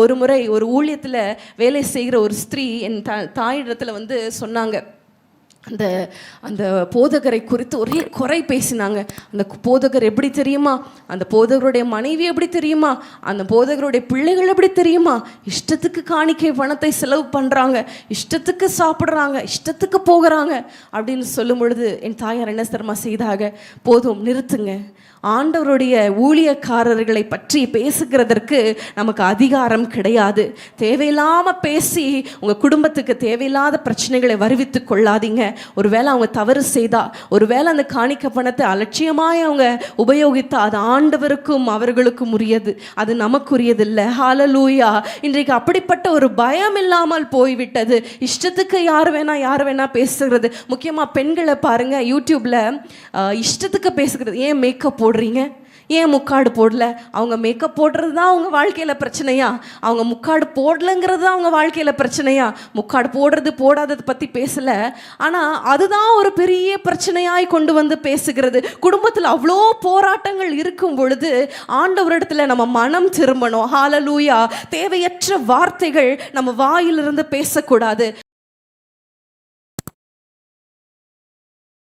ஒரு முறை ஒரு ஊழியத்தில் வேலை செய்கிற ஒரு ஸ்திரீ என் தாயிடத்தில் வந்து சொன்னாங்க, அந்த அந்த போதகரை குறித்து ஒரே குறை பேசினாங்க. அந்த போதகர் எப்படி தெரியுமா, அந்த போதகருடைய மனைவி எப்படி தெரியுமா, அந்த போதகருடைய பிள்ளைகள் எப்படி தெரியுமா, இஷ்டத்துக்கு காணிக்கை பணத்தை செலவு பண்ணுறாங்க, இஷ்டத்துக்கு சாப்பிட்றாங்க, இஷ்டத்துக்கு போகிறாங்க அப்படின்னு சொல்லும் பொழுது என் தாயார் என்ன சிரமம் செய்தாக, போதும் நிறுத்துங்க, ஆண்டவருடைய ஊழியக்காரர்களை பற்றி பேசுகிறதற்கு நமக்கு அதிகாரம் கிடையாது. தேவையில்லாமல் பேசி உங்கள் குடும்பத்துக்கு தேவையில்லாத பிரச்சனைகளை வருவித்து கொள்ளாதீங்க. ஒருவேளை அவங்க தவறு செய்தா, ஒருவேளை அந்த காணிக்க பணத்தை அலட்சியமாய் அவங்க உபயோகித்தா அது ஆண்டவருக்கும் அவர்களுக்கும் உரியது, அது நமக்குரியதில்லை. ஹல்லேலூயா. இன்றைக்கு அப்படிப்பட்ட ஒரு பயம் இல்லாமல் போய்விட்டது. இஷ்டத்துக்கு யார் வேணா பேசுகிறது. முக்கியமாக பெண்களை பாருங்கள், யூடியூப்பில் இஷ்டத்துக்கு பேசுகிறது. ஏன் மேக்கப் போடுறீங்க, ஏன் முக்காடு போடல, அவங்க மேக்கப் போடுறது தான் அவங்க வாழ்க்கையில் பிரச்சனையா, அவங்க முக்காடு போடலைங்கிறது தான் அவங்க வாழ்க்கையில் பிரச்சனையா, முக்காடு போடுறது போடாததை பற்றி பேசலை, ஆனால் அதுதான் ஒரு பெரிய பிரச்சனையாய் கொண்டு வந்து பேசுகிறது. குடும்பத்தில் அவ்வளோ போராட்டங்கள் இருக்கும் பொழுது ஆண்டவரிடத்தில் நம்ம மனம் திரும்பணும். ஹல்லேலூயா. தேவையற்ற வார்த்தைகள் நம்ம வாயிலிருந்து பேசக்கூடாது.